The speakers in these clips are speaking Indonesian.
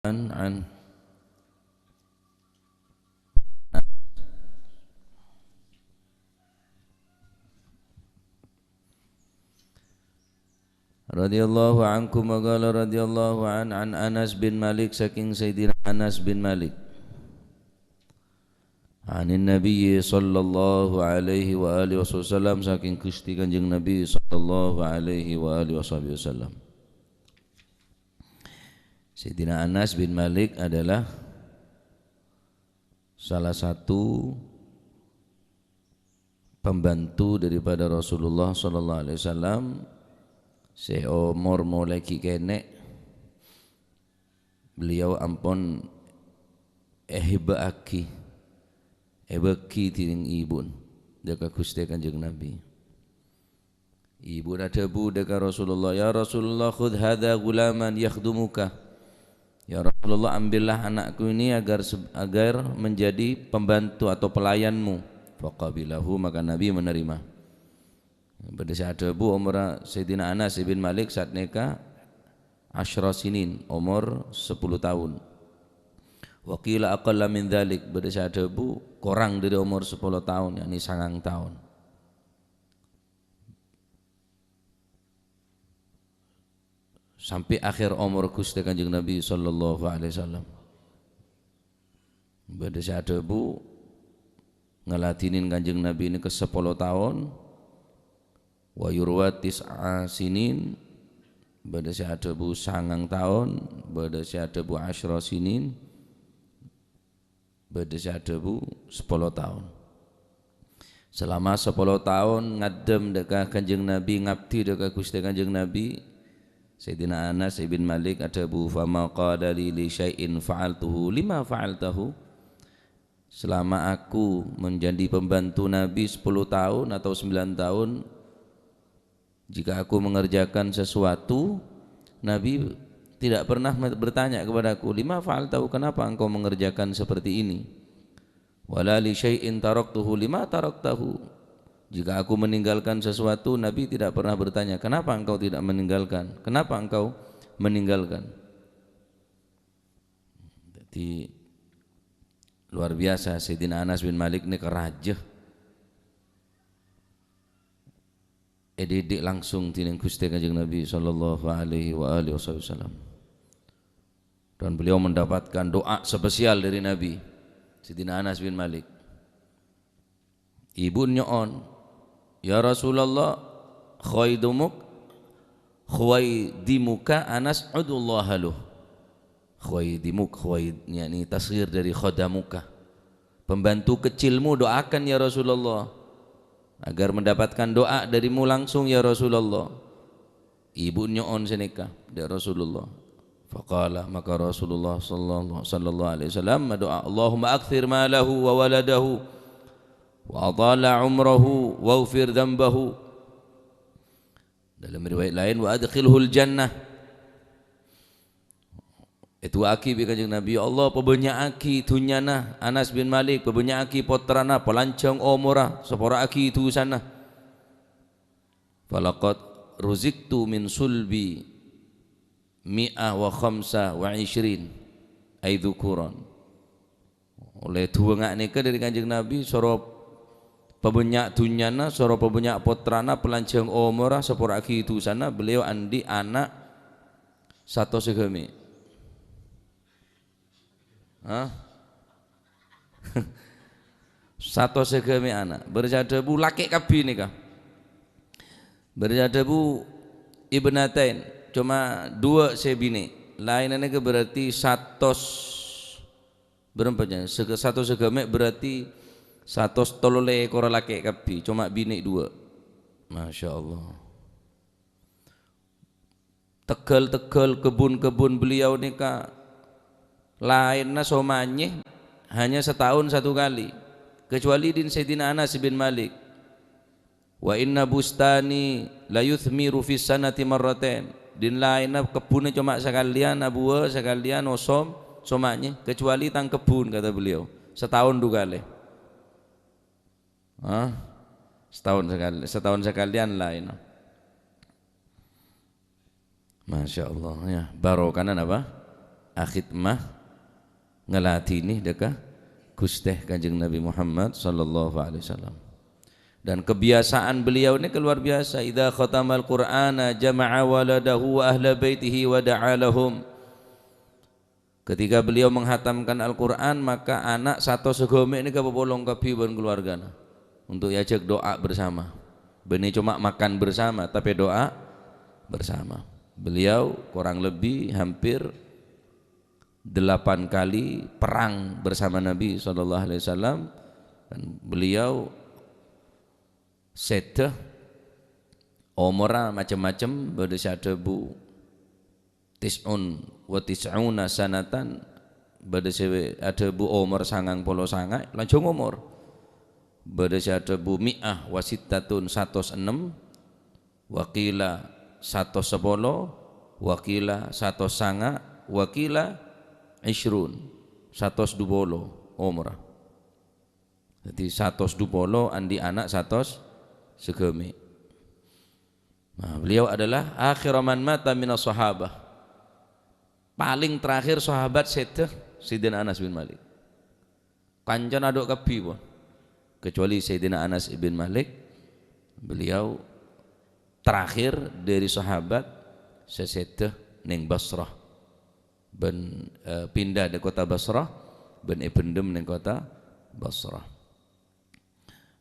عن radhiyallahu ankum wa qala radhiyallahu an Anas bin Malik saking Sayyidina Anas bin Malik anin Nabi sallallahu alaihi wa alihi wasallam saking Gusti Kanjeng Nabi sallallahu alaihi wa alihi wasallam. Sayyidina Anas bin Malik adalah salah satu pembantu daripada Rasulullah sallallahu alaihi wasallam. Seumur mulai kene beliau ampun ehibaki tiring ibun deka Gusti Kanjeng Nabi. Ibu nadabu deka Rasulullah, ya Rasulullah khudh hadha gulaman yakhdumuka. Ya Rasulullah, ambillah anakku ini agar menjadi pembantu atau pelayanmu. Faqabilahu, maka Nabi menerima. Pada saat itu umur Sayyidina Anas bin Malik saat nikah asyra sinin, umur 10 tahun. Wa qila aqalla min dzalik, pada saat itu kurang dari umur 10 tahun, yakni 9 tahun. Sampai akhir umur Gusti Kanjeng Nabi sallallahu alaihi wasallam. Pada saat itu ngelatinin Kanjeng Nabi ini ke 10 tahun. Wa yurwa tis'a sinin, pada saat itu 9 tahun, pada saat itu asyra sinin, pada saat itu 10 tahun. Selama 10 tahun ngadem dekat Kanjeng Nabi, ngabdi dekat Gusti Kanjeng Nabi. Sayyidina Anas bin Malik adabu fama qala li syai'in fa'altuhu lima fa'altahu. Selama aku menjadi pembantu Nabi 10 tahun atau 9 tahun, jika aku mengerjakan sesuatu, Nabi tidak pernah bertanya kepadaku, lima fa'altahu, kenapa engkau mengerjakan seperti ini? Wala li syai'in taraktuhu lima taraktahu. Jika aku meninggalkan sesuatu, Nabi tidak pernah bertanya, kenapa engkau tidak meninggalkan? Kenapa engkau meninggalkan? Jadi luar biasa Sayyidina Anas bin Malik ini kerajah. Didik langsung tining Gusti Kanjeng Nabi sallallahu alaihi wa alihi wasallam. Dan beliau mendapatkan doa spesial dari Nabi. Sayyidina Anas bin Malik. Ibu nyoon, ya Rasulullah, khwaidimuka Anas udullah haluh. Khwaidimuk, yakni tasghir dari khadamuka. Pembantu kecilmu doakan ya Rasulullah, agar mendapatkan doa darimu langsung ya Rasulullah. Ibu nyoon senika dari Rasulullah. Faqala, maka Rasulullah sallallahu alaihi wasallam doa, Allahumma akthir malahu wa waladahu wa adala umrahu wa ufir dhanbahu. Dalam riwayat lain, wa adkhilhul jannah. Itu aki bi Kanjeng Nabi, ya Allah pabanyaki dunyana Anas bin Malik, pabanyaki potrana pelancong umrah sepora aki itu sana. Falaqad ruziktu min sulbi mi'ah wa khamsa wa ishrin ay dzukuran. Oleh dua ngak nika dari Kanjeng Nabi soro pabanyak dunyana, soro pabanyak potrana pelancong umrah sepora aki itu sana. Beliau andi anak satu segemi. Satu segami anak berjadabu laki kabi nikah, berjadabu ibnatain, cuma 2 sebini lainannya berarti satos berempatnya satu segame berarti satos tolole ekor laki kabi, cuma bini 2. Masya Allah. Tegal kebun-kebun beliau nikah lainnya somanye hanya setahun 1 kali, kecuali din Sayyidina Anas bin Malik. Wa inna bustani la yuthmiru fis sanati marratain. Din lainnya kebunnya cuma sekalian abuwa sekalian osom somanye, kecuali tang kebun kata beliau setahun 2 kali. Setahun sekalian lain. Masya Allah ya, barokanan apa? akhidmah ngelatih deka Gusti Kanjeng Nabi Muhammad sallallahu alaihi wasallam. Dan kebiasaan beliau ini luar biasa. Idza khatamal Qur'ana jama'a waladahu wa ahla baitihi wa da'a lahum. Ketika beliau menghatamkan Al-Qur'an, maka anak satu segome ini kepolong kabiban keluargana untuk diajak doa bersama. Benih cuma makan bersama tapi doa bersama. Beliau kurang lebih hampir 8 kali perang bersama Nabi sallallahu alaihi wasallam, dan beliau seteh umurnya macam-macam, berdasar bu tis'un wa tis'una sanatan, berdasar ada bu umur 99 langsung umur, berdasar bu mi'ah wa sittatun 106, wakila 110, wakila 109, wakila ishrun 120 umur. Jadi 120 andi anak 100 segemi. Nah, beliau adalah akhir man mata minas sahabah. Paling terakhir sahabat seteh Sayyidina Anas bin Malik. Kancan aduk kabi pun. Kecuali Sayyidina Anas bin Malik, beliau terakhir dari sahabat seseteh ning Basrah. Ben pindah di kota Basrah, ben ipendem ning kota Basrah.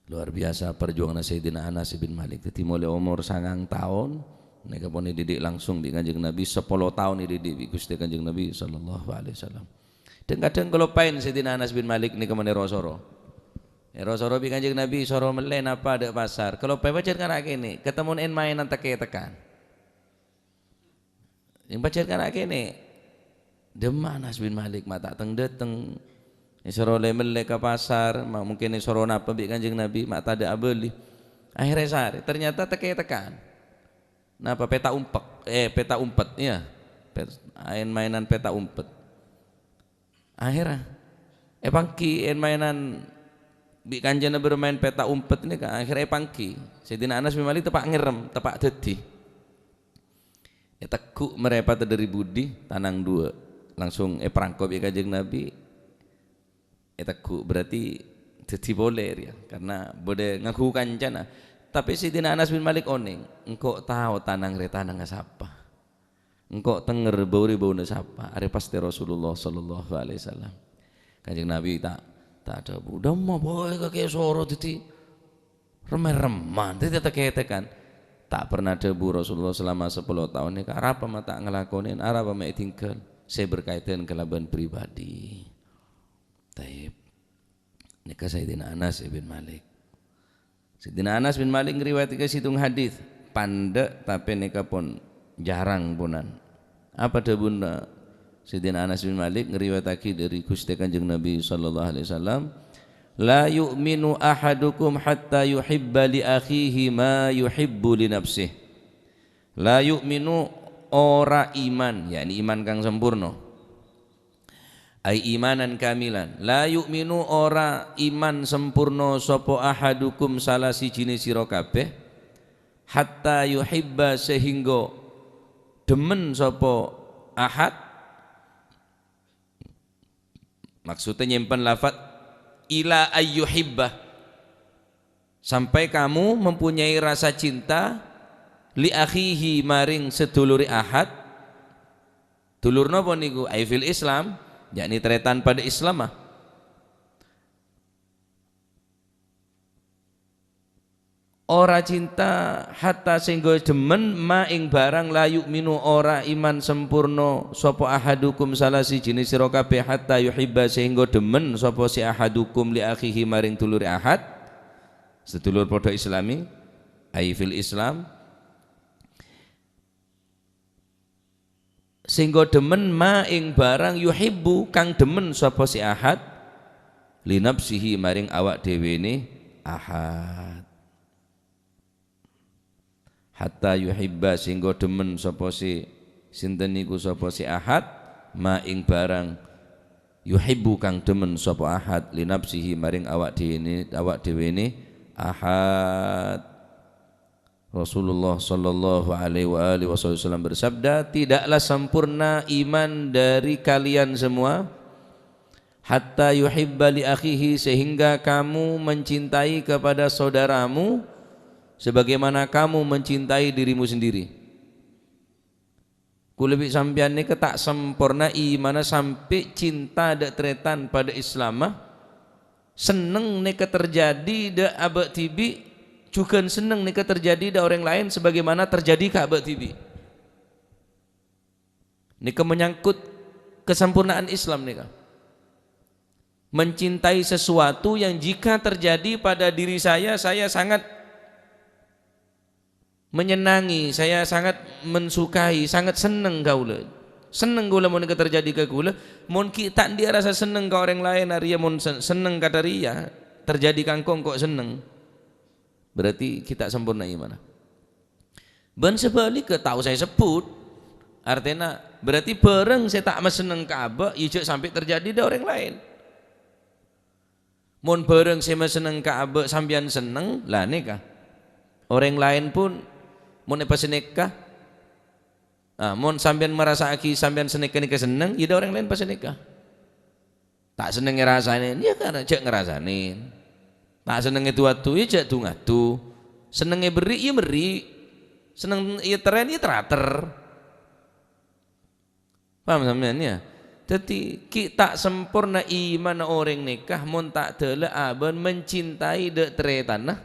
Luar biasa perjuangan Sayyidina Anas bin Malik. Jadi mulai umur 9 tahun mereka pun dididik langsung di Kanjeng Nabi, 10 tahun dididik di Gusti Kanjeng Nabi sallallahu alaihi wasallam. Dan kadang kalau pain Sayyidina Anas bin Malik ni kemana rosoro. Rosoro bi Kanjeng Nabi soro melen apa ada pasar. Kalau pain pacar kan akene, ketemu en mainan tekan. Yang pacar kan akene. Demah Anas bin Malik mata teng deteng. Isoro lemel ke pasar, mungkin isoro napa bi Kanjeng Nabi, mak tada abeli. Akhirnya sehari, ternyata tekan. Napa peta umpet, ya, mainan peta umpet. Akhirnya, pangki mainan bi Kanjeng Nabi bermain peta umpet ini kan, akhirnya pangki. Sayyidina Anas bin Malik tepak ngerem, tepak dedi. Ya tekuk merepat dari budi, tanang dua, langsung perangkop bi Kanjeng Nabi. Teku berarti jadi boleh ya, karena boleh ngaku kancana. Tapi Sayyidina Anas bin Malik oning, engkau tahu tanang retanang siapa, engkau tenger bau siapa, are pasti Rasulullah sallallahu alaihi wasallam. Kanjeng Nabi tak ada udah mah boy kakek soro titi reman titi tekan tak pernah debu Rasulullah selama 10 tahun ini. Arapa mata ngelakonin, arapa mah tinggal saya berkaitan kelaban pribadi. Taib. Nika Sayyidina Anas bin Malik. Sayyidina Anas bin Malik ngriwayatkeun situng hadis pandek tapi nika pun jarang punan. Apa debuna Sayyidina Anas bin Malik ngriwayatake dari Gusti Kanjeng Nabi sallallahu alaihi wasallam, la yu'minu ahadukum hatta yuhibba li akhihi ma yuhibbu li nafsihi. La yu'minu ora iman, yakni iman kang sempurna. Ai imanan kamilan, la yu'minu ora iman sempurna sapa ahadukum salah sijine sira kabeh hatta yuhibba sehingga demen sapa ahad. Maksudnya nyimpen lafaz ila ayyuhibba, sampai kamu mempunyai rasa cinta li akhihi maring seduluri ahad. Dulur napa niku? Ai fil Islam, yakni tretan pada Islam mah. Ora cinta hatta sehingga demen ma ing barang la yu'minu ora iman sempurna sapa ahadukum salah sijine sira kabeh hatta yuhibba sehingga demen sapa si ahadukum li akhihi maring dulur ahad, sedulur padha Islami, ai fil Islam, sehingga demen ma ing barang yuhibbu kang demen sapa si ahad li nafsihi maring awak dhewe ne ahad. Hatta yuhibba sehingga demen sapa si sinten niku sapa si ahad ma ing barang yuhibbu kang demen sapa ahad li nafsihi maring awak dhewe ne ahad. Rasulullah sallallahu alaihi wasallam bersabda, tidaklah sempurna iman dari kalian semua hatta yuhibba li akhihi, sehingga kamu mencintai kepada saudaramu sebagaimana kamu mencintai dirimu sendiri. Kulebik sampean ni tak sempurna iman sampai cinta dak tretan pada Islam, seneng ni terjadi dak abad tibi, juga seneng nih terjadi da orang lain sebagaimana terjadi ke abad tibi. Nih menyangkut kesempurnaan Islam nih, mencintai sesuatu yang jika terjadi pada diri saya sangat menyenangi, saya sangat mensukai, sangat seneng gaula. Seneng gaula mun terjadi ke gaula, mun kita dia rasa seneng ke orang lain, Arya mun seneng kata ria, terjadi kangkong kok seneng. Berarti kita sempurna iman. Ben sebalik ke tahu saya sebut, artinya berarti bareng saya tak seneng Ka'bah, ijek sampai terjadi ada orang lain. Mun bareng saya seneng Ka'bah sampean seneng, lah nikah. Orang lain pun mun pas nikah, mun sampean merasa aki sampean senikah nikah seneng, ya ada orang lain pas nikah. Tak seneng ngerasain, ya karena cek ngerasain. Tak senengnya tuatu ya jak ngatu, senengnya beri ya beri, seneng ya teren ya terater. Paham sampean ya? Jadi kita sempurna iman orang nikah mun tak tela aban mencintai dek teretan.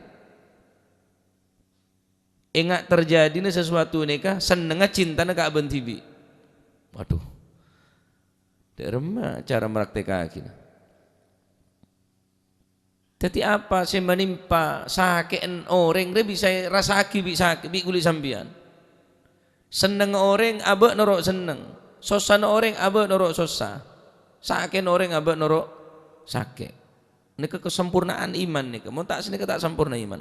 Ingat terjadi sesuatu nikah senengnya cintanya kak aban tibi. Waduh, derma cara meraktekkan. Jadi apa saya menimpa sakit orang dia bisa rasa aki bisa kulit sambian. Seneng orang abek norok seneng, sosan orang abek norok sosa, sakit orang abek norok sakit. Ini kesempurnaan iman nih, mau tak sini tak sempurna iman.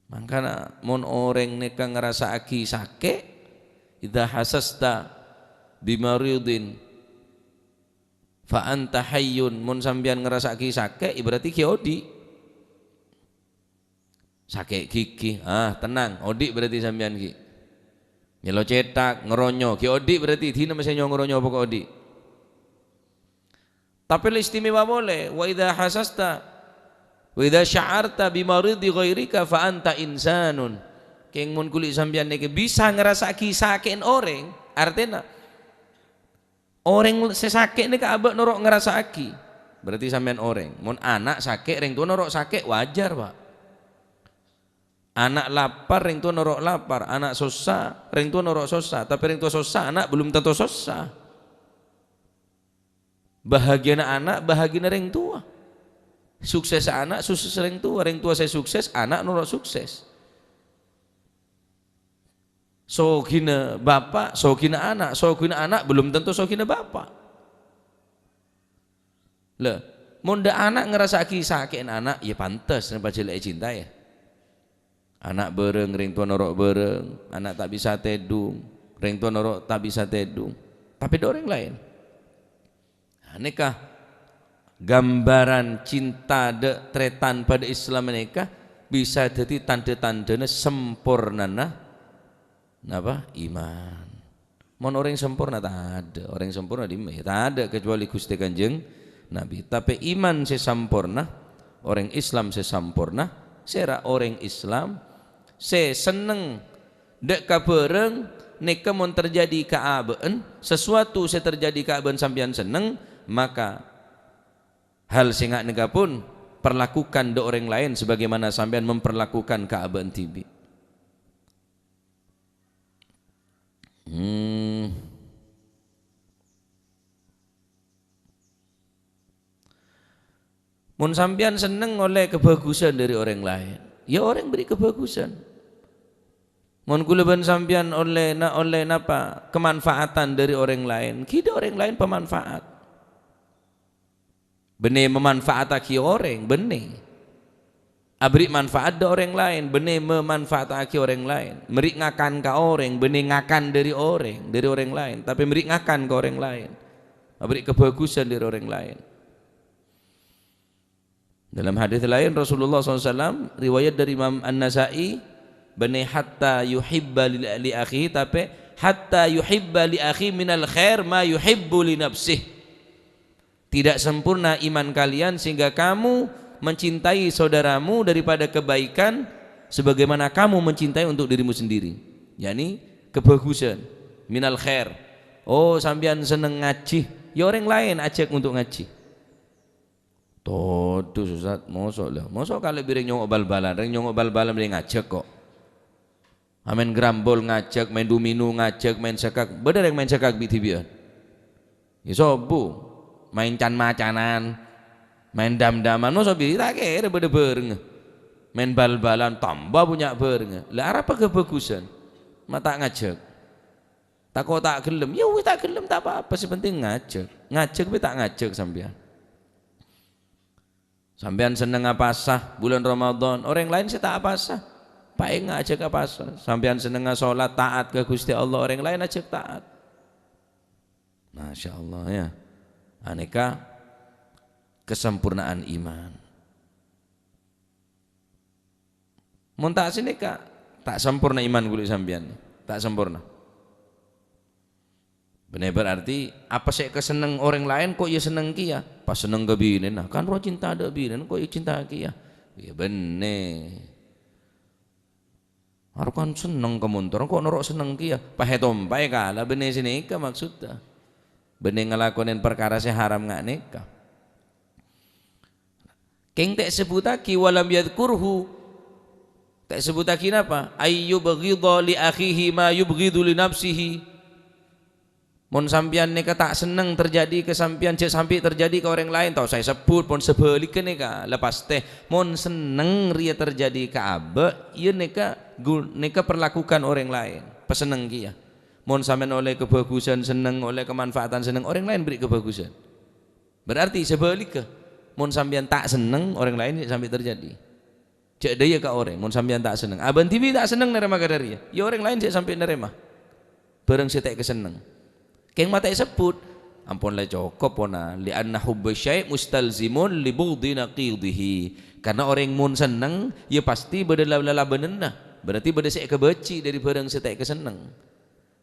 Makanya mon orang nih ngerasa aki sakit, idza hasasta bimaridin fa anta hayyun, mun sampean ngerasaki sakit berarti ki odi. Sakit gigi, tenang, odi berarti sampean ki. Nyelo cetak, ngeronyo, ki odi berarti dina mesti ngeronyo apa odi. Tapi istimewa boleh, wa idza hasasta wa idza sya'arta bi maridi ghairika fa anta insanun. Keng mun kulit sampean niki bisa ngerasaki sakit orang, artinya orang sesakit ini kabeh norok ngerasa aki, berarti sampean orang. Mun anak sakit, ring tua norok sakit wajar pak. Anak lapar, ring tua norok lapar. Anak susah, ring tua norok susah. Tapi ring tua susah, anak belum tentu susah. Bahagia anak, bahagia ring tua. Sukses anak, sukses ring tua saya sukses, anak norok sukses. Sogina bapak, sogina anak belum tentu sogina bapak. Lah, munda anak ngerasa kisah sakit anak, ya pantas nampak jelek cinta ya. Anak bereng, ring tua norok bereng, anak tak bisa tedung, ring tua norok tak bisa tedung. Tapi ada orang lain. Nikah gambaran cinta de tretan pada Islam nikah bisa jadi tanda-tandanya sempurna apa iman. Mon orang sempurna tak ada, orang sempurna di tak ada kecuali Gusti Kanjeng Nabi. Tapi iman sesempurna, orang Islam sesempurna, sera orang Islam se seneng dek kabereng nek mon terjadi keabaan sesuatu se terjadi keabaan sampean seneng, maka hal singak nega pun perlakukan do orang lain sebagaimana sampean memperlakukan keabaan tibi. Mun sampean seneng oleh kebagusan dari orang lain, ya orang beri kebagusan. Mun kula ban sampean oleh napa kemanfaatan dari orang lain, kita orang lain pemanfaat. Benih memanfaataki orang, benih. Abri manfaat da orang lain, benih memanfaataki orang lain. Meri ngakan ke orang, benih ngakan dari orang lain. Tapi meri ngakan ke orang lain. Abri kebagusan dari orang lain. Dalam hadis lain Rasulullah SAW riwayat dari Imam An-Nasai bani hatta yuhibba li akhihi, tapi hatta yuhibba li akhi minal khair ma yuhibbu li nafsih. Tidak sempurna iman kalian sehingga kamu mencintai saudaramu daripada kebaikan sebagaimana kamu mencintai untuk dirimu sendiri, yakni kebagusan minal khair. Oh sampean seneng ngaji, ya orang lain ajak untuk ngaji. Todo Ustaz, mosok lah. Mosok kalau biring nyongok bal-balan, reng nyongok bal-balan biring ngajak kok. Main grambol ngajak, main domino ngajak, main sekak. Bener yang main sekak biti-bian. Ya sobu, main can-macanan, main dam-daman, mosok bi tak kira bener-bener. Main bal-balan tambah punya bereng. Lah apa kebagusan? Mata ngajak. Tak kok tak gelem, ya wis tak gelem tak apa-apa, sing penting ngajak. Ngajak tapi tak ngajak sampean. Sampean seneng apa sah bulan Ramadan, orang lain sih tak apa sah, paling ngajak apa sah. Sampean seneng sholat taat ke Gusti Allah, orang lain ajak taat. Masya Allah ya, aneka kesempurnaan iman. Muntah sini kak, tak sempurna iman kulit sampean, tak sempurna. Benar berarti apa sih keseneng orang lain kok ya seneng kia? Pas seneng ke bini, nah kan roh cinta ada bini, kok ya cinta kia? Ya bener. Harus kan seneng ke motor, kok norok seneng kia? Pahe tompai kalah bener sini ke maksudnya. Bener ngelakonin perkara saya haram nggak nikah. Keng tak sebutaki walam yadkurhu. Tak sebutaki apa? Ayyubghidha li akhihi ma yubghidhu li nafsihi. Mon sampian neka tak seneng terjadi ke sampian, cek sampai terjadi ke orang lain, tahu saya sebut pon sebalik neka lepas teh mon seneng ria terjadi ke abe, iya neka perlakukan orang lain peseneng kia. Mon sampean oleh kebagusan seneng, oleh kemanfaatan seneng, orang lain beri kebagusan. Berarti sebalik ke mon sampian tak seneng, orang lain sampai terjadi. Cek dia ke orang, mon sampian tak seneng, aban tibi tak seneng nerima kadari ya orang lain cek sampai nerima. Bareng saya tak keseneng. Keng mata sebut ampun le cukup pona li anna hubba syai' mustalzimun li bughdhi naqidihi, karena orang mun seneng ya pasti beda lala benenah, berarti beda sek kebeci dari barang setek keseneng.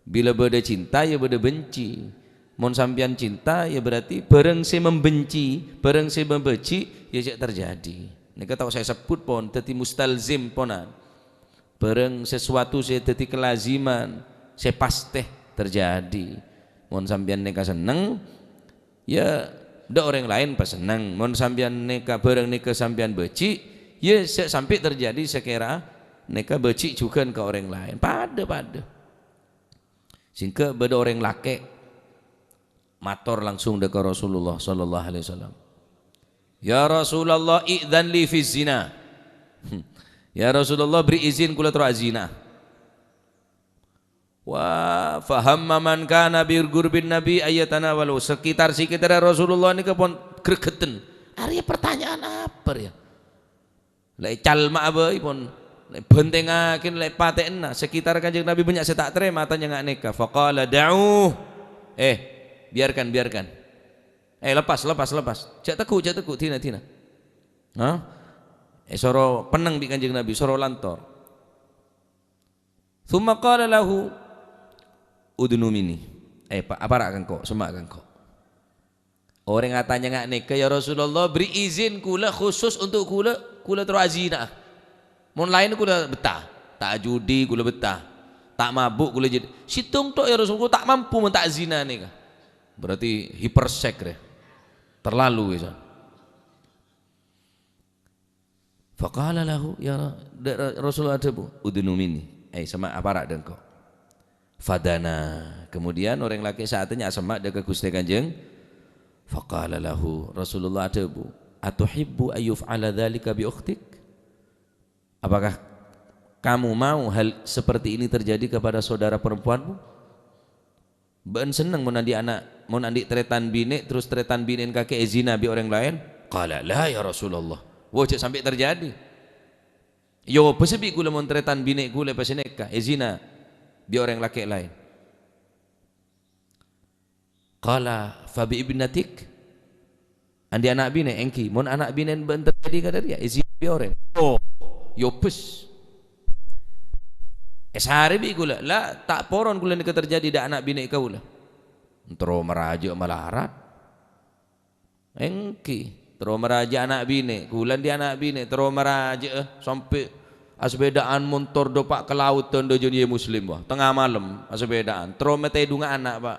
Bila beda cinta ya beda benci. Mun sampian cinta ya berarti barang se membenci, barang se membenci ya sek terjadi. Nika tahu saya sebut pon dadi mustalzim ponan. Barang sesuatu se dadi kelaziman, se pasti terjadi. Mon sampean neka seneng ya ndak orang lain pas seneng. Mon sampean neka bareng neka sampean beci ya sampai terjadi sekira neka beci juga ke orang lain pada sehingga beda orang laki mator langsung dekat Rasulullah sallallahu alaihi wasallam, ya Rasulullah idzan li fi zina. Ya Rasulullah beri izin kula tru zina. Wah, fahamma man kana bir gurbin nabi ayatana walau sekitar Rasulullah ini kepon gregeten. Arya pertanyaan apa ya? Lek calma apa pun lek bentengakin lek patekna sekitar Kanjeng Nabi banyak saya tak terima tanya ngak nikah. Faqala da'u. Biarkan. Lepas. Cak teku tina. Hah? Soro peneng bi Kanjeng Nabi, soro lantor. Tsumma qala lahu udunu mini, apa akan kok, semak akan kok. Orang katanya nggak nikah ya Rasulullah beri izin kula khusus untuk kula terus azina. Mun lain kula betah, tak judi kula betah, tak mabuk kula jadi. Situng tok ya Rasulullah tak mampu mentak zina nikah. Berarti hipersek deh, terlalu ya. Faqala lahu ya Rasulullah bu udunu mini, sama apa dan kok. Fadana, kemudian orang laki saatnya semak dekat Gusti Kanjeng. Faqala lahu Rasulullah bu atuhibbu ayyuf'ala dzalika bi ukhtik? Apakah kamu mau hal seperti ini terjadi kepada saudara perempuanmu? Ben seneng mau nandi tretan bini terus tretan binin kakek zina bi orang lain? Qala la ya Rasulullah. Wajib sampai terjadi. Yo pesebi kula mon tretan bini kula pas nikah zina bi orang laki lain. Qala fa bi ibnatik? andi anak bini engki mon anak bini ben terjadi ka dia izin bi orang oh yo pes esari bi kula la tak poron kula ni terjadi da anak bini kau lah entro meraja malarat engki tero meraja anak bini kula di anak bini tero meraja sampai asbedaan motor do pak ke laut do jadi muslim wah tengah malam asbedaan tero mete dunga anak pak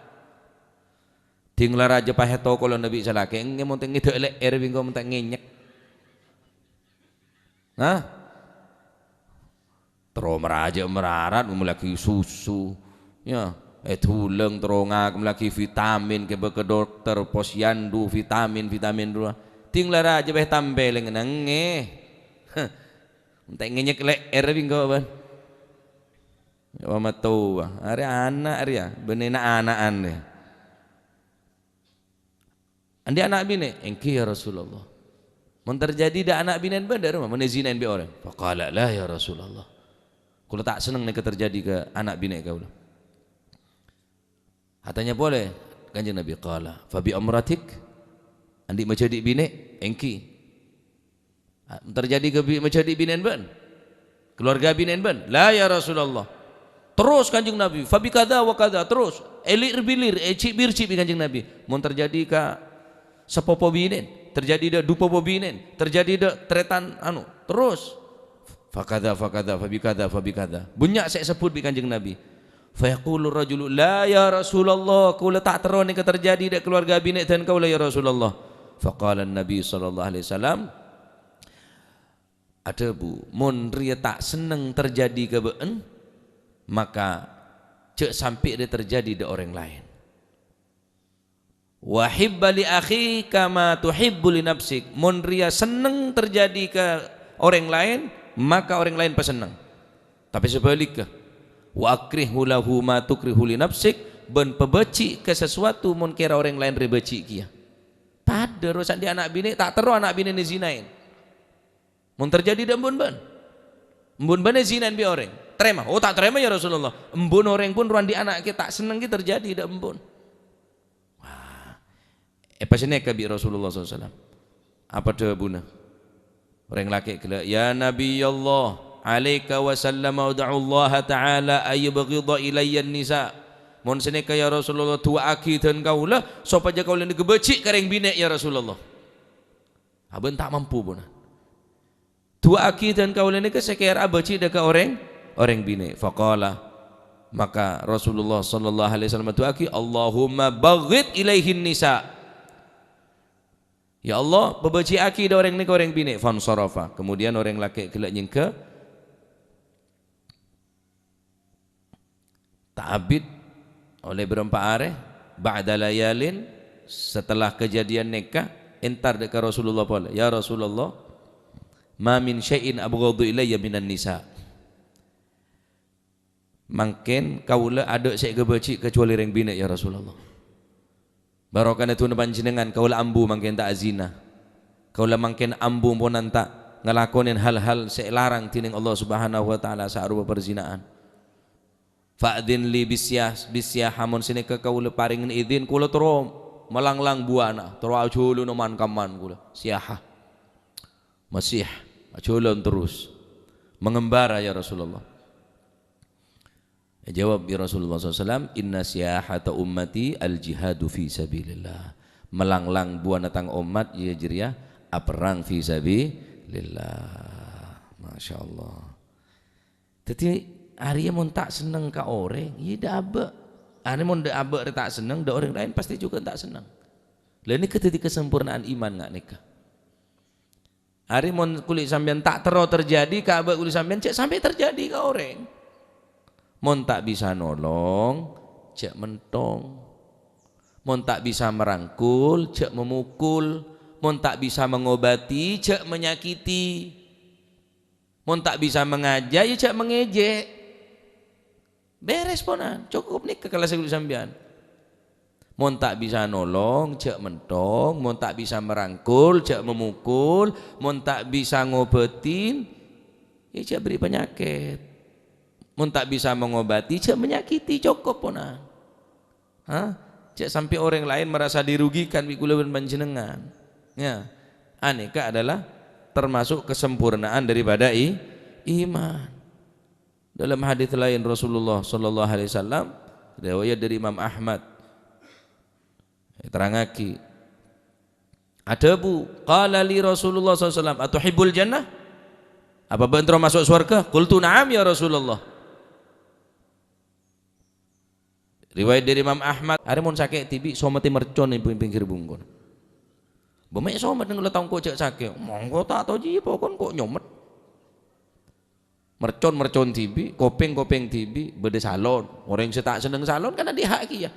tinggal raja paheto kalau nabi salake engke mon tengi delek er bingo mon ngenyek nah tero meraja merarat mulaki susu ya tuleng tero ngak mulaki vitamin ke dokter posyandu vitamin dua tinggal raja beh tambeleng nenge entek ngenyek lek er bingo ban ya matau are anak ya benena anaan ya andi anak bini engki ya Rasulullah mun terjadi da anak binen bener mun zinain bi orang faqala la ya Rasulullah kalau tak senang nih terjadi ke anak bini kau lah. Katanya boleh. Kanjeng Nabi qala fa bi amratik andi menjadi bini engki. Terjadi ke menjadi binen ben. Keluarga binen ben. La ya Rasulullah. Terus Kanjeng Nabi fa bi kadza wa kadza terus elir bilir cibir Kanjeng Nabi. Mun terjadi ke sepopo binen, terjadi da dupopo binen, terjadi da tretan anu terus fakada fabikada bunyak saya sebut bi Kanjeng Nabi fa yaqulu rajulu la ya Rasulullah kula tak tero ni terjadi dak keluarga bini dan kau la ya Rasulullah faqala Nabi sallallahu alaihi wasallam ada bu mun ria tak seneng terjadi ke beun maka cek sampai dia terjadi dak orang lain wa hibba li akhi kama tuhibbu li nafsik mun ria seneng terjadi ke orang lain maka orang lain pesenang tapi sebaliknya wa akrihu lahu ma tukrihu li nafsik ben pebeci ke sesuatu mun kira orang lain rebeci kia pada urusan di anak bini tak teru anak bini ni zinain mun terjadi embun ben zinain bi orang terima oh tak terima ya Rasulullah embun orang pun ruan di anak kita tak senang kita terjadi dah embun wah pasne ka bi Rasulullah SAW apa dah buna orang laki kala ya Nabi Allah alaika wa sallama ud'ullaha ta'ala ayyubghidha ilayya nisa mun seneka ya Rasulullah tua aki dan kaulah supaya kau leni gebecik kareng bini ya Rasulullah aben tak mampu pun tua aki dan kau leni ke sekira becik dekat orang bini faqala maka Rasulullah sallallahu alaihi wasallam tua aki Allahumma baghid ilaihin nisa ya Allah bebeji aki da orang ni ke orang bini fansarafa kemudian orang laki gelak nyengke ta'abid oleh berempat hari ba'da layalin setelah kejadian nikah entar dekat Rasulullah pula ya Rasulullah ma min syai'in abghadu ilayya minan nisa mungkin kaula ada saya gebeci kecuali orang bini ya Rasulullah barokan itu panjenengan kaulah ambu mungkin tak zina kaulah mungkin ambu pun tak ngelakonin hal-hal selarang tining Allah Subhanahu wa taala sarupa perzinaan fa'din li bisyah hamun sini ke kaulah paringin izin kula tero melanglang buana tero ajulu noman kaman kula siah masih ajulun terus mengembara ya Rasulullah jawab bi Rasulullah SAW inna siyahata ummati al jihadu fi sabilillah melanglang buana tang umat ya jiria perang fi sabilillah Masya Allah jadi hari mun tak seneng ka orang ya dah abek hari mun dah abek tak seneng dah orang lain pasti juga tak seneng lah ini ketika kesempurnaan iman ngak nikah hari mun kulit sampean tak tero terjadi ka abek kulit sampean cek sampai terjadi ka orang mon tak bisa nolong cek mentong mon tak bisa merangkul cek memukul mon tak bisa mengobati cek menyakiti mon tak bisa mengajar ya cek mengejek beres ponan cukup nih kekelas sampean mon tak bisa nolong cek mentong mon tak bisa merangkul cek memukul mon tak bisa ngobatin ya cek beri penyakit mun tak bisa mengobati cek menyakiti cukup puna cek sampai orang lain merasa dirugikan bi kula panjenengan Ya, nikah adalah termasuk kesempurnaan daripada iman. Dalam hadis lain Rasulullah sallallahu alaihi wasallam, riwayat dari Imam Ahmad, terangaki, ada bu, qala li Rasulullah sallallahu alaihi wasallam, atuhibbul jannah? Apa bentar masuk surga? Qultu na'am ya Rasulullah. Riwayat dari Imam Ahmad, are mun sakit tibi somete mercon ning pinggir bungkun. Bemek somet nang letong kok cek sakit. Monggo tak tau ji pokon kok nyomet. Mercon tibi, kopeng tibi, bede salon. Orang yang tak seneng salon kan ada hak ya.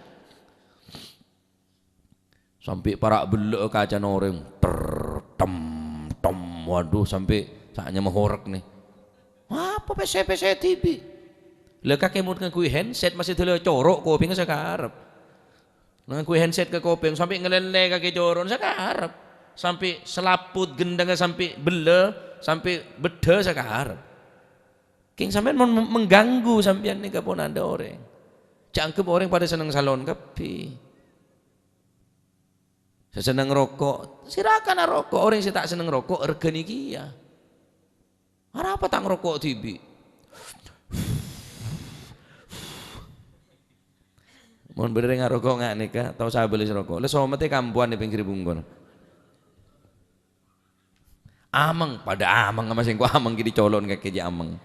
Sampai para belek kaca orang tem waduh sampai saatnya mahorek nih. Apa PC tibi? Lah kakek mun ngakui handset masih tele corok kopeng sakarep. Ngakui handset ke kopeng sampai ngelele kakek coron sakarep. Sampai selaput gendangnya sampai bele sampai beda sakarep. King sampean mengganggu sampean nih kapun ada orang. Cangkep orang pada seneng salon kapi. Saya seneng rokok, silakan rokok. Orang yang tak seneng rokok regani kia. Apa tak ngerokok tibi? Mohon bener ngarokok nggak nikah? Tahu saya beli rokok. Le somete kampuan di pinggir bungkun. Ameng pada ameng sama sing ku ameng ki dicolon kaki ameng.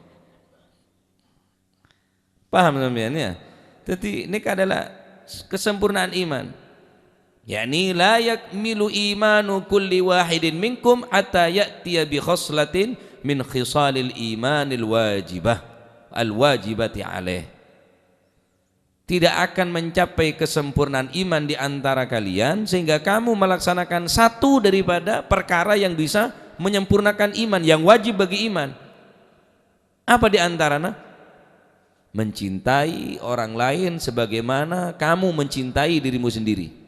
Paham sampean ya? Jadi nikah adalah kesempurnaan iman. Yani la yakmilu imanu kulli wahidin minkum hatta ya'tiya bi khoslatin min khisalil imanil wajibah al-wajibati alaih. Tidak akan mencapai kesempurnaan iman di antara kalian sehingga kamu melaksanakan satu daripada perkara yang bisa menyempurnakan iman yang wajib bagi iman. Apa di antaranya? Mencintai orang lain sebagaimana kamu mencintai dirimu sendiri.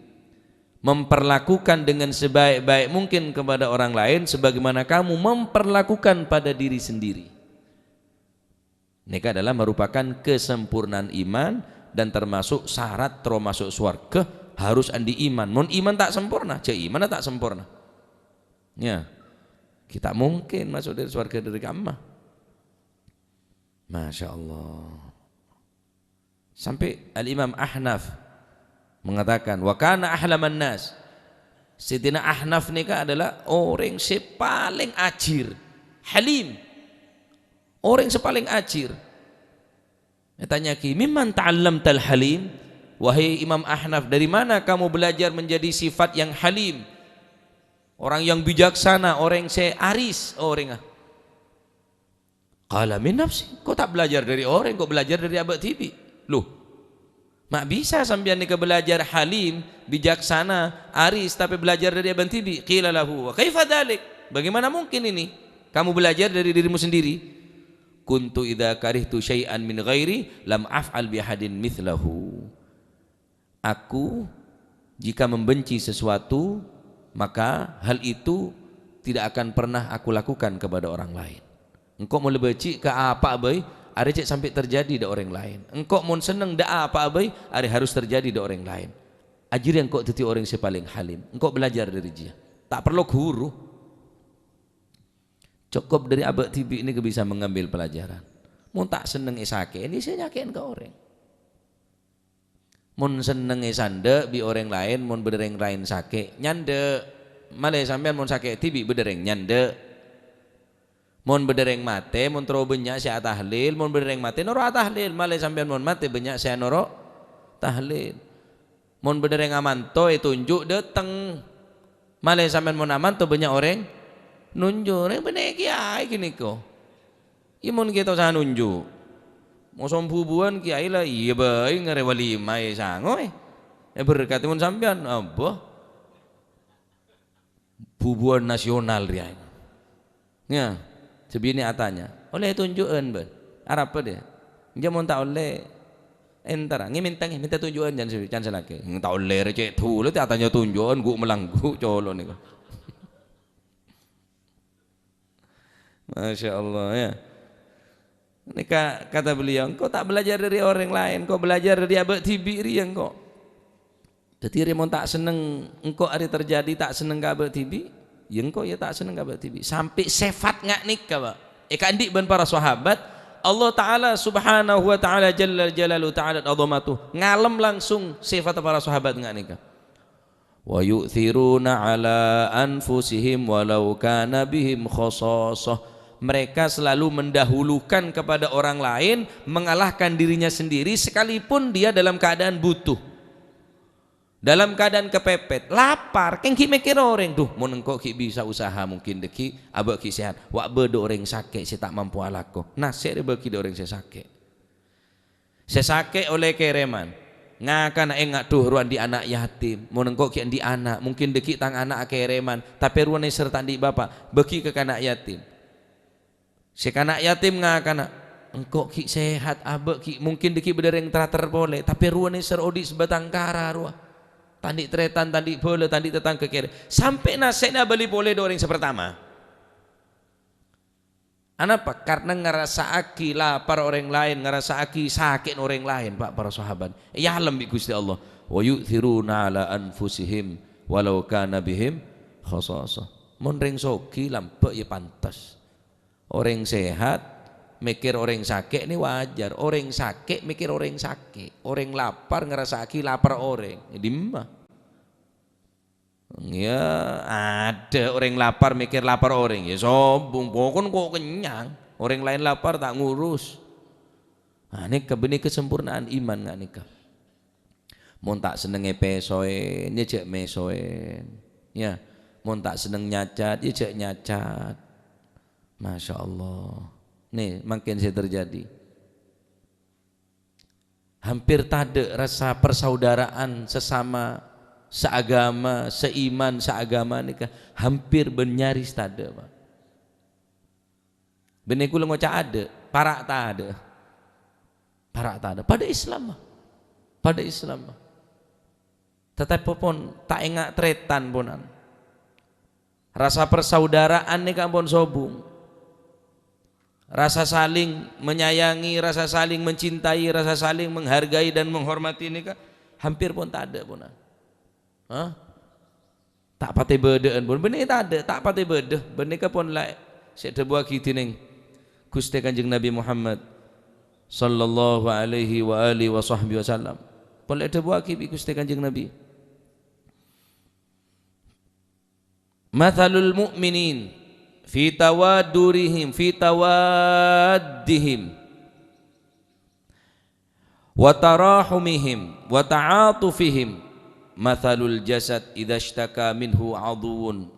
Memperlakukan dengan sebaik-baik mungkin kepada orang lain sebagaimana kamu memperlakukan pada diri sendiri. Nikah adalah merupakan kesempurnaan iman dan termasuk syarat termasuk surga harus andi iman. Mun iman tak sempurna, iman tak sempurna. Ya, kita mungkin masuk dari surga dari kamah. Masya Allah. Sampai Al-Imam Ahnaf mengatakan wa kana ahlaman nas. Sayyidina Ahnaf nikah adalah orang yang paling ajir, halim. Orang yang paling ajir. Tanya ki, mimman ta'allamtal halim? Wahai Imam Ahnaf, dari mana kamu belajar menjadi sifat yang halim? Orang yang bijaksana, orang yang aris, orang. Qala min nafsi. Kau tak belajar dari orang, kau belajar dari abad tibi. Loh, mak bisa sampean nikah belajar halim, bijaksana, aris tapi belajar dari abad tibi? Qila lahu wa kaifa dzalik? Bagaimana mungkin ini? Kamu belajar dari dirimu sendiri? Kuntu idza karihtu syai'an min ghairi lam af'al bihadin mithlahu. Aku jika membenci sesuatu maka hal itu tidak akan pernah aku lakukan kepada orang lain. Engkau mau benci ke apa abai? Ada cek sampai terjadi di orang lain. Engkau mau seneng dak apa abai? Ada harus terjadi di orang lain. Ajir yang kau teti orang yang paling halim. Engkau belajar dari dia. Tak perlu guru. Cukup dari abad tibi ini bisa mengambil pelajaran. Mau tak seneng esake ini saya nyakein ke orang. Mun seneng sande bi orang lain, mun bedereng lain sake nyande. Malah sampean mun sake tibi bedereng nyande. Mun bedereng mate, mun tro banyak saya tahlil, mun bedereng mate noro tahlil. Malah sampean mun mate banyak saya noro tahlil. Mun bedereng amanto tunjuk dateng. Malah sampean mun amanto banyak orang nunjuk. Orang bener kiai gini ko. Imun kita sa nunjuk. Mau sombubuan kiai lah iya baik ngerewali mai sangoy. Berkat mun sampean apa? Bubuan nasional dia. Ya, sebini atanya. Oleh tunjukan ben. Arab apa dia? Dia mau tak oleh entar minta tunjukan jangan selake. Tak oleh recek tu, lu atanya tunjukan gua melanggu colon ni. Masya Allah ya. Ini kata beliau, kau tak belajar dari orang lain, kau belajar dari abad tibiri yang kau. Jadi remon tak seneng engkau hari terjadi tak seneng kabel tibi, ya engkau ya tak seneng kabel tibi. Sampai sifat ngak nikah, Pak. Kandik ben para sahabat, Allah Taala Subhanahu wa Taala Jalla Jalalu Taala azamatuh ngalem langsung sifat para sahabat ngak nikah. Wa yu'thiruna ala anfusihim walau kana bihim khasasah. Mereka selalu mendahulukan kepada orang lain, mengalahkan dirinya sendiri sekalipun dia dalam keadaan butuh, dalam keadaan kepepet, lapar. Kan ki mikir orang tuh, mau nengkok ki bisa usaha mungkin deki, abak ki sehat. Wak bedo orang sakit, saya tak mampu alako. Nah, saya bagi orang saya sakit. Saya sakit oleh kereman. Ngakan enggak tuh ruan di anak yatim. Mau nengkok ki di anak, mungkin deki tang anak kereman. Tapi ruan serta di bapak, beki ke anak yatim. Sekanak yatim ngakana engkau ki sehat abek ki mungkin diki bedereng terater boleh tapi ruane serodi sebatang kara ruah tandi tretan tandi boleh tandi tetang ke kiri sampai nasena beli boleh doreng sepertama anapa karena ngerasa aki lapar orang lain ngerasa aki sakit orang lain Pak para sahabat ya alam bi Gusti Allah wa yu'thiruna ala anfusihim walau kana bihim khasasah mun ring soki lampe ya pantas. Orang sehat mikir orang sakit ini wajar. Orang sakit mikir orang sakit. Orang lapar ngerasa aki lapar orang. Jadi mah. Ya ada orang lapar mikir lapar orang. Ya sombong. Pokoknya kok kenyang. Orang lain lapar tak ngurus. Nah, ini kebeni kesempurnaan iman nggak nikah. Mau tak senengnya pesoen, ya cek mesoen. Ya, mau tak seneng nyacat, ya cek nyacat. Masya Allah. Nih makin saya terjadi. Hampir tak ada rasa persaudaraan sesama seagama, seiman, seagama nikah. Hampir bernyaris tak ada, Pak. Beneku ngocak ada, parak tak ada. Parak tak ada. Pada Islam, pada Islam. Tetapi pun tak ingat tretan punan. Rasa persaudaraan nikah pun sobung. Rasa saling menyayangi, rasa saling mencintai, rasa saling menghargai dan menghormati ini kan hampir pun tak ada pun. Tak pati bedaan pun, benih tak ada, tak pati beda. Benih pun lah, saya terbuat kita neng Gusti Kanjeng Nabi Muhammad sallallahu alaihi wa alihi wa sahbihi wasallam. Pun lah terbuat kita Gusti Kanjeng Nabi. Mathalul mu'minin fi tawaddurihim fi tawaddihim wa tarahumihim wa ta'atufihim mathalul jasad idza ishtaka minhu adwun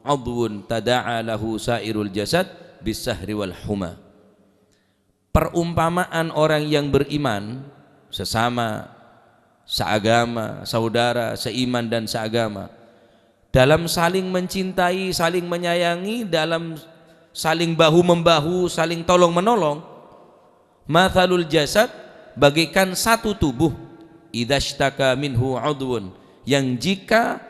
tada'a lahu sairul jasad bisahri wal huma. Perumpamaan orang yang beriman sesama seagama, saudara seiman dan seagama dalam saling mencintai, saling menyayangi, dalam saling bahu-membahu, saling tolong-menolong. Mathalul jasad bagaikan satu tubuh idza ishtaka minhu udwun yang jika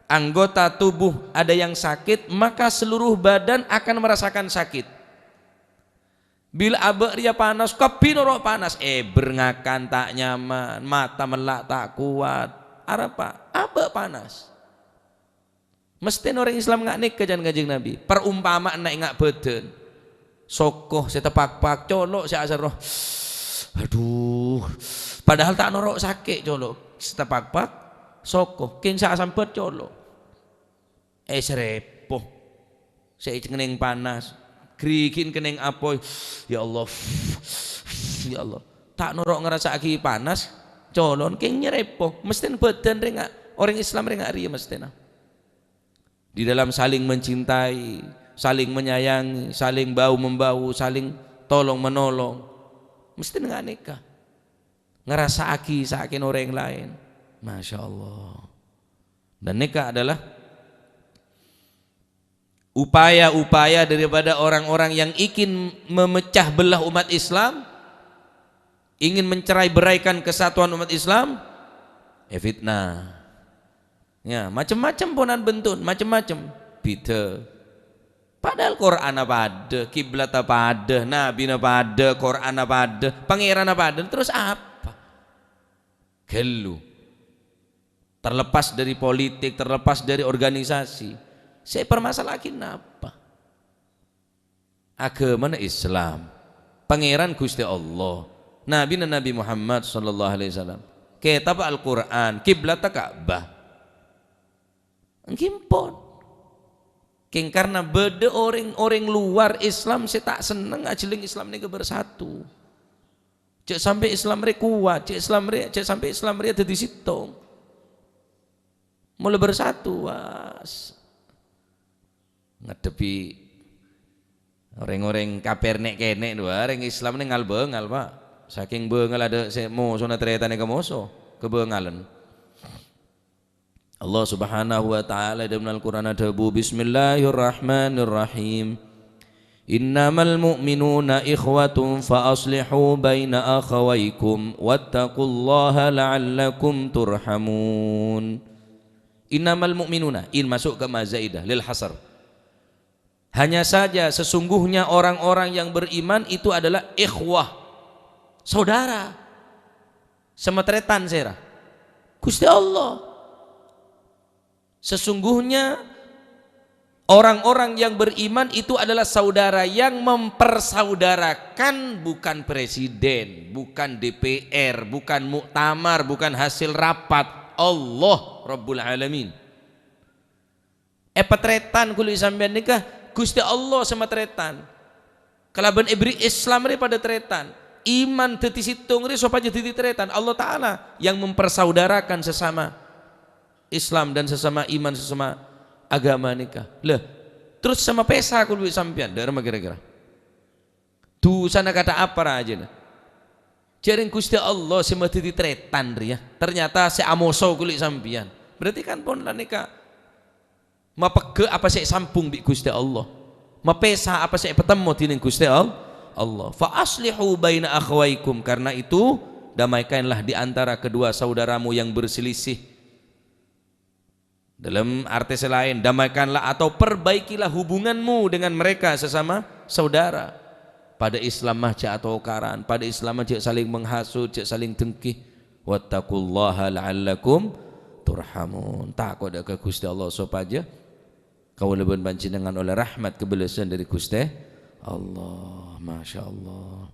anggota tubuh ada yang sakit maka seluruh badan akan merasakan sakit. Bila abek dia panas, kepinoro panas, berngakan tak nyaman, mata melak tak kuat. Apa? Abek panas. Mesti orang Islam nggak nikah jangan Kanjeng Nabi. Perumpamaan naik nggak beden. Sokoh saya tepak-pak colok saya asal roh. Aduh. Padahal tak norok sakit colok. Setepak-pak sokoh. Kin saya asam bet colok. Serepoh. Saya keneng panas. Krikin keneng apoy. Ya Allah. Ya Allah. Tak norok ngerasa aki panas. Colon kin nyerepoh. Mesti beden renga. Orang Islam renga ria mesti nah. Di dalam saling mencintai, saling menyayangi, saling bahu-membahu, saling tolong-menolong. Mesti nggak nikah. Ngerasa aki sakin orang lain. Masya Allah. Dan nikah adalah upaya-upaya daripada orang-orang yang ingin memecah belah umat Islam, ingin mencerai-beraikan kesatuan umat Islam, fitnah. Ya, macam-macam ponan bentun, macam-macam beda. Padahal Quran apa ada, kiblat apa ada, nabi apa ada, Quran apa ada, pangeran apa ada, terus apa? Gelu. terlepas dari politik, terlepas dari organisasi. Saya permasalahin apa? Agama Islam, pangeran Gusti Allah, Nabi Muhammad sallallahu alaihi wasallam, kitab Al-Qur'an, kiblat Ka'bah. Ngimpon. King karena beda orang luar Islam saya tak seneng ajeling Islam ini bersatu. Cek sampai Islam re kuat, cek sampai Islam re ada di situ. Mulai bersatu was. Ngadepi orang-orang kapernek kenek dua orang Islam ini ngal bengal Pak. Saking bengal ada mo sona teretane ke moso kebengalan. Allah Subhanahu wa taala dalam Al-Qur'an ada Bismillahirrahmanirrahim. Innamal mu'minuna ikhwatun fa aslihu baina akhawaykum wattaqullaha la'allakum turhamun. Innamal mu'minuna, in masuk ke mazaidah lil hasr. Hanya saja sesungguhnya orang-orang yang beriman itu adalah ikhwah, saudara, semetretan serah Gusti Allah. Sesungguhnya orang-orang yang beriman itu adalah saudara yang mempersaudarakan, bukan presiden, bukan DPR, bukan muktamar, bukan hasil rapat, Allah Rabbul Alamin. Petretan kuli sampean nikah Gusti Allah sama tretan. Kalaban ibri Islam re pada tretan, iman teti situng re sopaja teti tretan. Allah Ta'ala yang mempersaudarakan sesama Islam dan sesama iman, sesama agama nikah. Lah, terus sama pesa aku duit sampean, dari mana kira-kira? Tu sana kata apa aja lah. Jaring Gusti Allah semati di tretan ya. Ternyata si amoso kulit sampean. Berarti kan pun lah nikah. Mapege apa saya sampung bi Gusti Allah. Mapesa apa saya petemu tining Gusti Allah. Fa aslihu baina akhwaikum, karena itu damaikanlah di antara kedua saudaramu yang berselisih. Dalam arti lain, damaikanlah atau perbaikilah hubunganmu dengan mereka sesama saudara. Pada Islam mah cek atau karan, pada Islam mah cek saling menghasut, cek saling dengki. Wattaqullaha la'allakum turhamun. Takut ke Gusti Allah supaya kau lebih panjenengan oleh rahmat kebelasan dari Gusti Allah. Masya Allah.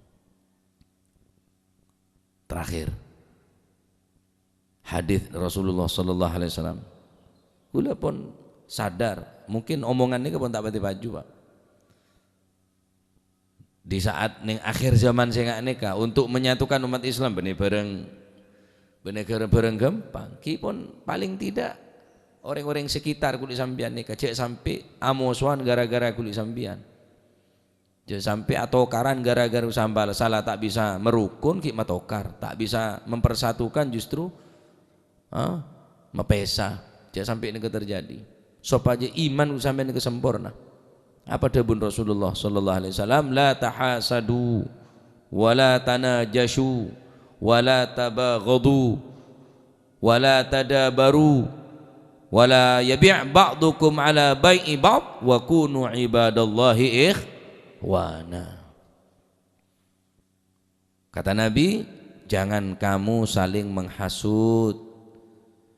Terakhir, hadis Rasulullah sallallahu alaihi wasallam. Kula pun sadar, mungkin omongan ini pun tak pati baju Pak. Di saat ning akhir zaman saya nikah untuk menyatukan umat Islam bener bareng gampang. Ki pun paling tidak orang-orang sekitar kulit sambian nikah cek sampai amoswan gara-gara kulit sambian. Cek sampai atau karan gara-gara sambal salah tak bisa merukun ki matokar, tak bisa mempersatukan justru mepesa. Jangan sampai ini terjadi. Supaya iman sampai ini sempurna. Apa dawuh Rasulullah sallallahu alaihi wasallam? La tahasadu wa la tanajashu wa la tabaghadu wa la tadabaru wa la yabi' ba'dukum ala bai'i ba'd wa kunu ibadallahi ikhwana. Kata Nabi, jangan kamu saling menghasut.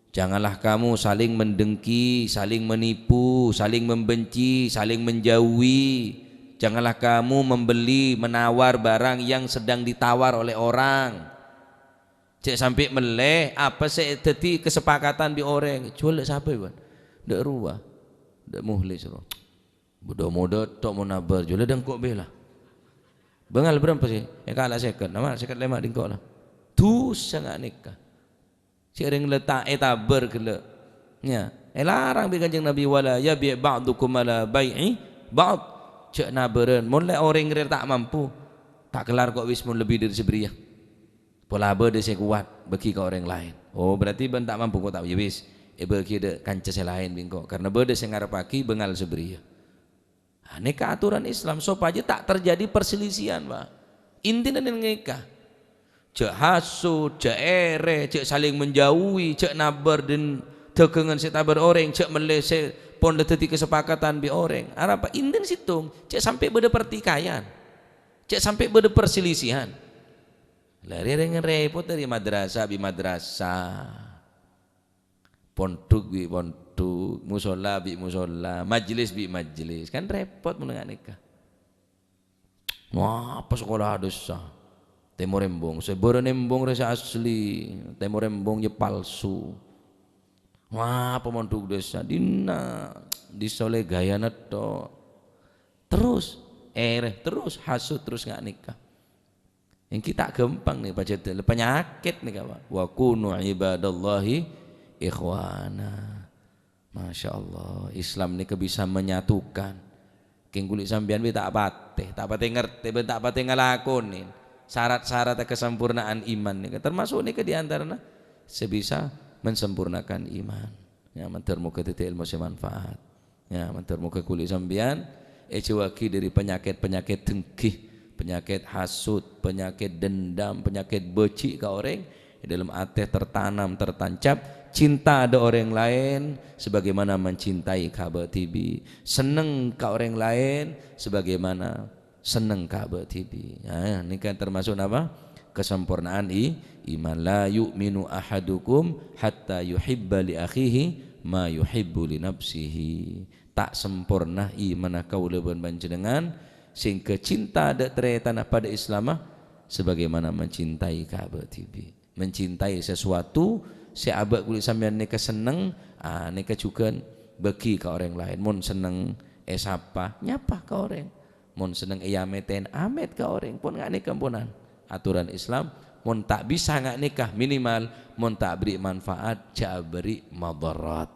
Janganlah kamu saling mendengki, saling menipu, saling membenci, saling menjauhi. Janganlah kamu membeli, menawar barang yang sedang ditawar oleh orang. Cek sampai meleh, apa sih tadi kesepakatan di orang? Jual siapa Iwan? Dak ruah, dak muhlis loh. Bodoh-bodoh tok mau nabar, jual dan kok bela. Bengal berapa sih? Kalah seket, nama seket lemak dingkok lah. Tu sangat nikah. Sering letak etaber gele. Ya, larang bi Kanjeng Nabi wala ya bi ba'dukum ala bai'i ba'd. Cek naberen mun le orang ngir tak mampu. Tak kelar kok wis mun lebih dari sebriah. Pola berde saya kuat bagi ke orang lain. Oh, berarti ben tak mampu kok tak ya wis. Bagi de kanca lain bingko karena berde sing ngarepaki bengal sebriah. Nikah aturan Islam supaya tak terjadi perselisihan, Pak. Intinya nikah. Cek hasut, cek ere, cek saling menjauhi, cek nabar dan tegengan setabar orang, cek melese pon leteti kesepakatan bi orang. Apa intin situng, cek sampai beda pertikaian, cek sampai beda perselisihan. Lari dengan repot dari madrasah bi madrasah. pondok bi pondok, musola bi musola, majelis bi majelis, kan repot menengah nikah. Wah, apa sekolah dosa? Temorembong, seborembong rasa asli, temorembong je palsu. Wah, apa mondok dosa? Dina disole gaya neto. Terus terus hasut terus nggak nikah. Yang kita gampang nih baca penyakit nih kawan. Wa kunu ibadallahi ikhwana. Masya Allah, Islam ini bisa menyatukan. King kulit sambian bi tak pateh ngerti, tak pateh ngelakonin. Syarat-syarat kesempurnaan iman nih, termasuk nih ke diantaranya sebisa mensempurnakan iman. Ya, mentermu ke titik ilmu semanfaat. Ya, mentermu ke kulit sambian, ecewaki dari penyakit-penyakit dengki, penyakit hasut, penyakit dendam, penyakit beci ke orang dalam hati tertanam, tertancap. Cinta ada orang lain sebagaimana mencintai Ka'bah TV, seneng ke orang lain sebagaimana seneng Ka'bah TV. Nah, ini kan termasuk apa? Kesempurnaan iman. La yu'minu ahadukum hatta yuhibba li akhihi ma yuhibbu li nafsihi. Tak sempurna iman kau leban panjenengan sehingga cinta ada tanah pada Islam sebagaimana mencintai Ka'bah TV. Mencintai sesuatu si abak kulit sampean neka seneng, neka juga bagi ke orang lain. Mun seneng esapa nyapa ke orang, mun seneng yameten amet ke orang pun nggak nikah punan. Aturan Islam, mun tak bisa nggak nikah minimal, mun tak beri manfaat jak beri madarat.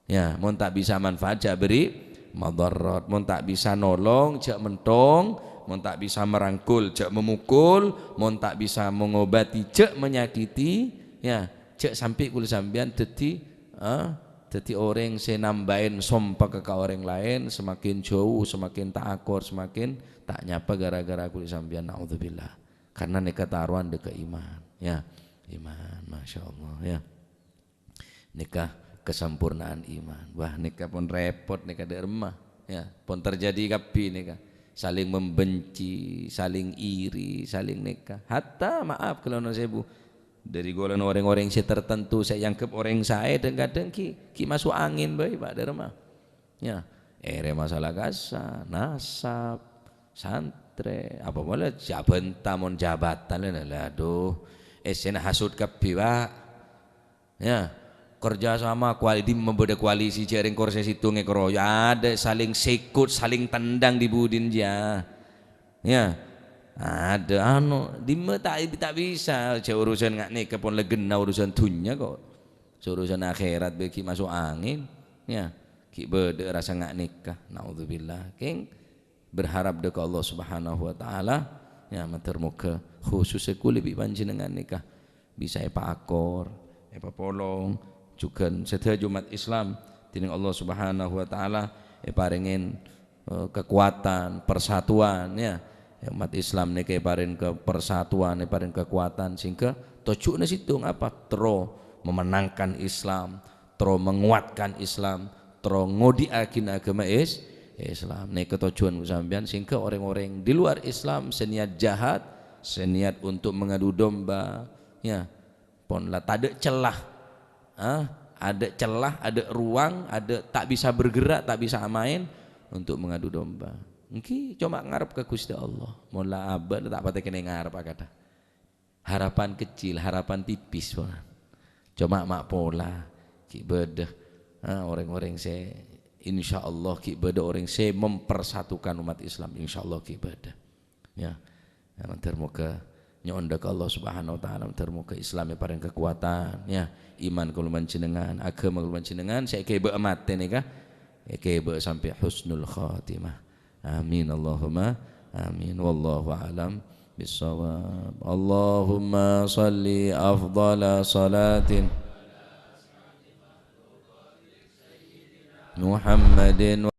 Ya, mun tak bisa manfaat jak beri madarat, mun tak bisa nolong jak mentong, mun tak bisa merangkul jak memukul, mun tak bisa mengobati jak menyakiti, ya. Cek sampai kulit sambian jadi orang saya nambahin sompak ke orang lain semakin jauh, semakin tak akur, semakin tak nyapa gara-gara kulit sambian. Naudzubillah, karena nikah taruhan dekat iman, ya iman, masya Allah, ya nikah kesempurnaan iman. Wah, nikah pun repot, nikah di rumah, ya pun terjadi kapi nikah saling membenci, saling iri, saling nikah. Hatta maaf kalau sebu dari golongan orang-orang saya tertentu saya yangkep orang saya dan kadang ki masuk angin baik pak dari rumah, ya masalah kasa nasab santre apa boleh jabatan jabatan lah aduh sen hasut kapi pak, ya kerja sama kualiti membeda koalisi jaring kursi situ ngekroyo ada saling sikut saling tendang di budin ja, ya ada dime tak bisa urusan nggak nih kepon legenda urusan dunia kok urusan akhirat beki masuk angin, ya ki bede rasa nggak nikah. Naudzubillah, king berharap dekat Allah Subhanahu Wa Taala, ya mentermuka khususnya kulibi panjenengan nikah bisa akor polong juga setiap Jumat Islam tining Allah Subhanahu Wa Taala paringin kekuatan persatuan, ya umat Islam nih kayak parin ke persatuan, nih parin kekuatan sehingga tujuannya situ apa? Memenangkan Islam, menguatkan Islam, ngodiakin agama Islam. Nih ketujuan sampean sehingga orang-orang di luar Islam seniat jahat, seniat untuk mengadu domba, ya pon lah tak ada celah, ada celah, ada ruang, ada tak bisa bergerak, tak bisa main untuk mengadu domba. Mungkin cuma ngarep ke Gusti Allah. Mula abad tak patah kena ngarep kata. Harapan kecil, harapan tipis pun. Cuma mak pola ki beda. Orang-orang saya insya Allah ki beda orang saya mempersatukan umat Islam insya Allah ki beda. Ya, termuka nyonda ke Allah Subhanahu Wa Taala, termuka Islam yang paling kekuatan. Ya, iman kalau mencenengan, agama kalau mencenengan. Saya kebe amat ni kah? Kebe sampai husnul khatimah. Amin Allahumma amin wallahu a'lam bissawab. Allahumma salli afdala salatin Muhammadin